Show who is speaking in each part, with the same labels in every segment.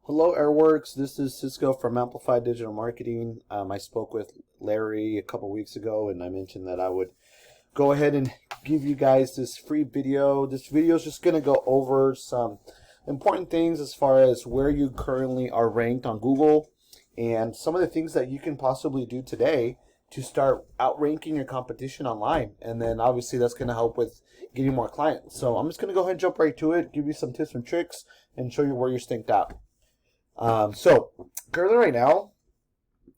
Speaker 1: Hello, Airworx. This is Sisco from Amplified Digital Marketing. I spoke with Larry a couple weeks ago, and I mentioned that I would go ahead and give you guys this free video. This video is just going to go over some important things as far as where you currently are ranked on Google and some of the things that you can possibly do today to start outranking your competition online. And then obviously that's going to help with getting more clients. So I'm just going to go ahead and jump right to it, give you some tips and tricks, and show you where you're stinked out. So currently right now,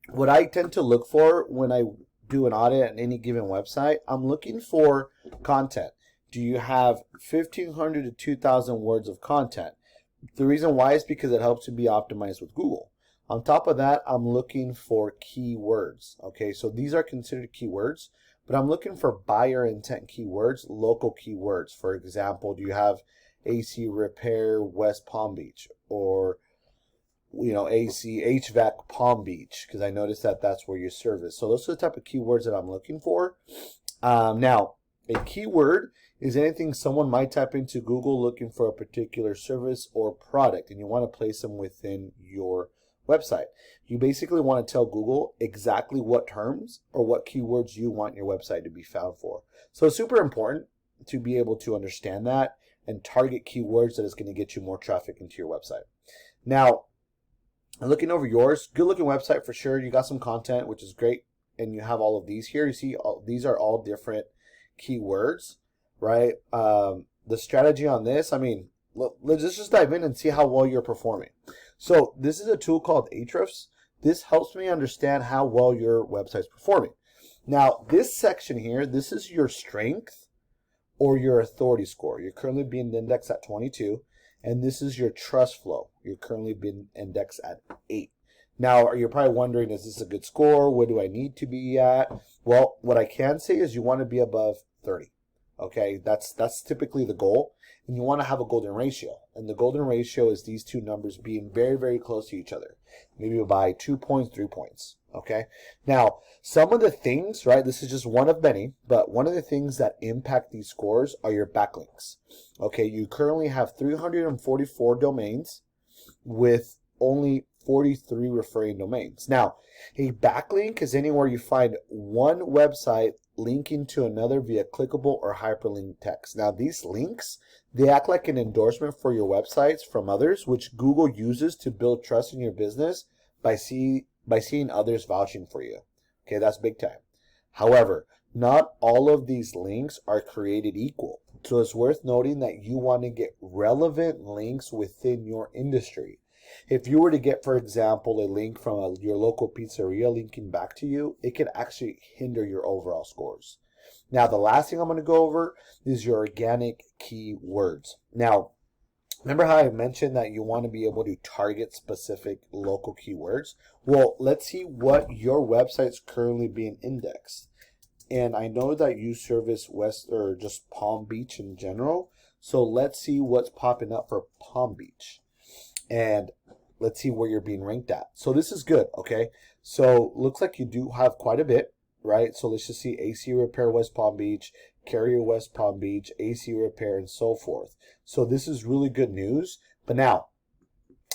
Speaker 1: what I tend to look for when I do an audit on any given website, I'm looking for content. Do you have 1,500 to 2,000 words of content? The reason why is because it helps to be optimized with Google. On top of that, I'm looking for keywords. Okay, so these are considered keywords, but I'm looking for buyer intent keywords, local keywords. For example, do you have AC repair West Palm Beach, or AC HVAC Palm Beach, because I noticed that that's where you service. So those are the type of keywords that I'm looking for. Now, a keyword is anything someone might type into Google looking for a particular service or product, and you want to place them within your website. You basically want to tell Google exactly what terms or what keywords you want your website to be found for. So it's super important to be able to understand that and target keywords that is going to get you more traffic into your website. Now, looking over yours, good looking website for sure. You got some content, which is great, and you have all of these here. You see these are all different keywords, right? The strategy on this, let's just dive in and see how well you're performing. So this is a tool called Ahrefs. This helps me understand how well your website's performing. Now, this section here, this is your strength or your authority score. You're currently being indexed at 22. And this is your trust flow. You're currently being indexed at 8. Now, you're probably wondering, is this a good score? Where do I need to be at? Well, what I can say is you want to be above 30. Okay, that's typically the goal. And you want to have a golden ratio. And the golden ratio is these two numbers being very, very close to each other. Maybe by 2 points, 3 points. Okay, now some of the things, right, this is just one of many, but one of the things that impact these scores are your backlinks. Okay, you currently have 344 domains with only 43 referring domains. Now, a backlink is anywhere you find one website linking to another via clickable or hyperlink text. Now, these links, they act like an endorsement for your websites from others, which Google uses to build trust in your business by seeing others vouching for you. Okay, that's big time. However, not all of these links are created equal. So it's worth noting that you want to get relevant links within your industry. If you were to get, for example, a link from your local pizzeria linking back to you, it could actually hinder your overall scores. Now, the last thing I'm going to go over is your organic keywords. Now, remember how I mentioned that you want to be able to target specific local keywords? Well, let's see what your website's currently being indexed. And I know that you service West or just Palm Beach in general. So let's see what's popping up for Palm Beach. And let's see where you're being ranked at. So this is good, okay? So looks like you do have quite a bit, right? So let's just see AC Repair West Palm Beach, Carrier West Palm Beach, AC Repair, and so forth. So this is really good news. But now,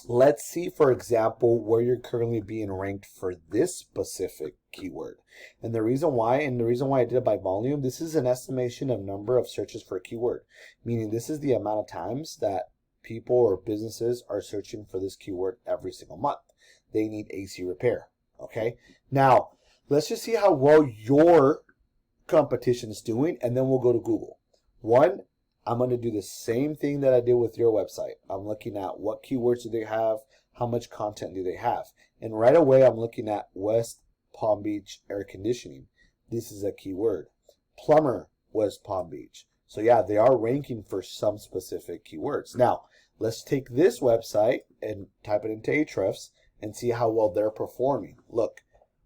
Speaker 1: let's see, for example, where you're currently being ranked for this specific keyword. And the reason why I did it by volume, this is an estimation of number of searches for a keyword, meaning this is the amount of times that people or businesses are searching for this keyword every single month. They need AC repair, okay? Now, let's just see how well your competition is doing, and then we'll go to Google. One, I'm going to do the same thing that I did with your website. I'm looking at what keywords do they have, how much content do they have. And right away, I'm looking at West Palm Beach Air Conditioning. This is a keyword. Plumber, West Palm Beach. So yeah, they are ranking for some specific keywords. Now, let's take this website and type it into Ahrefs and see how well they're performing. Look,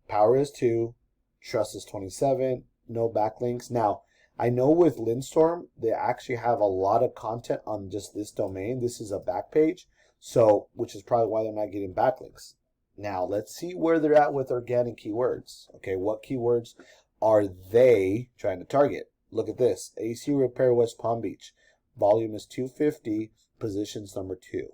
Speaker 1: power is 2, trust is 27, no backlinks. Now, I know with Lindstrom, they actually have a lot of content on just this domain. This is a back page, so which is probably why they're not getting backlinks. Now, let's see where they're at with organic keywords. Okay, what keywords are they trying to target? Look at this. AC Repair West Palm Beach. Volume is 250, positions number 2.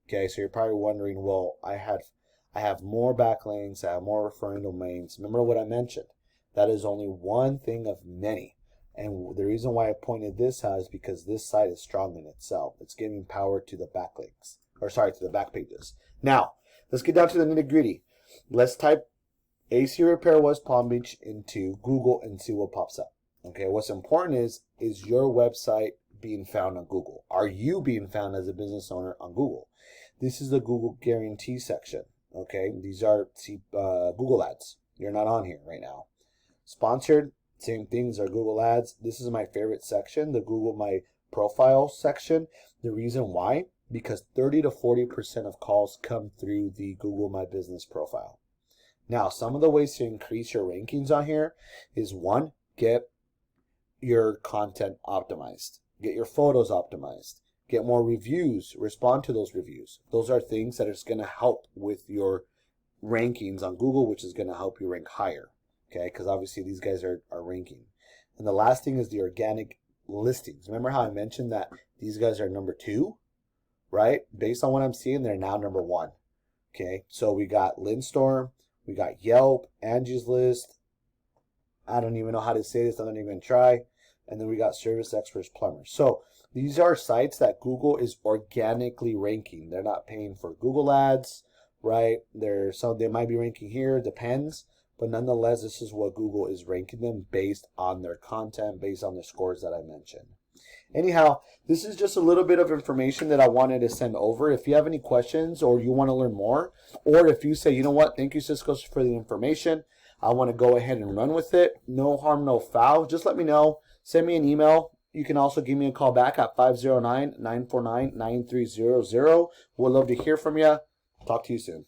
Speaker 1: Okay, so you're probably wondering, well, I have more backlinks, I have more referring domains. Remember what I mentioned? That is only one thing of many. And the reason why I pointed this out is because this site is strong in itself. It's giving power to the backlinks, or sorry, to the back pages. Now, let's get down to the nitty gritty. Let's type AC Repair West Palm Beach into Google and see what pops up. Okay, what's important is your website being found on Google? Are you being found as a business owner on Google? This is the Google guarantee section. Okay, these are Google ads. You're not on here right now. Sponsored, same things are Google ads. This is my favorite section, the Google My Profile section. The reason why? Because 30 to 40% of calls come through the Google My Business profile. Now, some of the ways to increase your rankings on here is one, get your content optimized. Get your photos optimized. Get more reviews. Respond to those reviews. Those are things that are going to help with your rankings on Google, which is going to help you rank higher. Okay, because obviously these guys are ranking. And the last thing is the organic listings. Remember how I mentioned that these guys are number 2, right? Based on what I'm seeing, they're now number 1. Okay, so we got Lindstrom, we got Yelp, Angie's List. I don't even know how to say this. I'm not even going to try. And then we got Service Experts Plumbers. So these are sites that Google is organically ranking. They're not paying for Google ads, right? They might be ranking here, depends. But nonetheless, this is what Google is ranking them based on their content, based on the scores that I mentioned. Anyhow, this is just a little bit of information that I wanted to send over. If you have any questions or you want to learn more, or if you say, you know what, thank you, Sisco, for the information, I want to go ahead and run with it, no harm, no foul, just let me know. Send me an email. You can also give me a call back at 509-949-9300. We'd love to hear from you. Talk to you soon.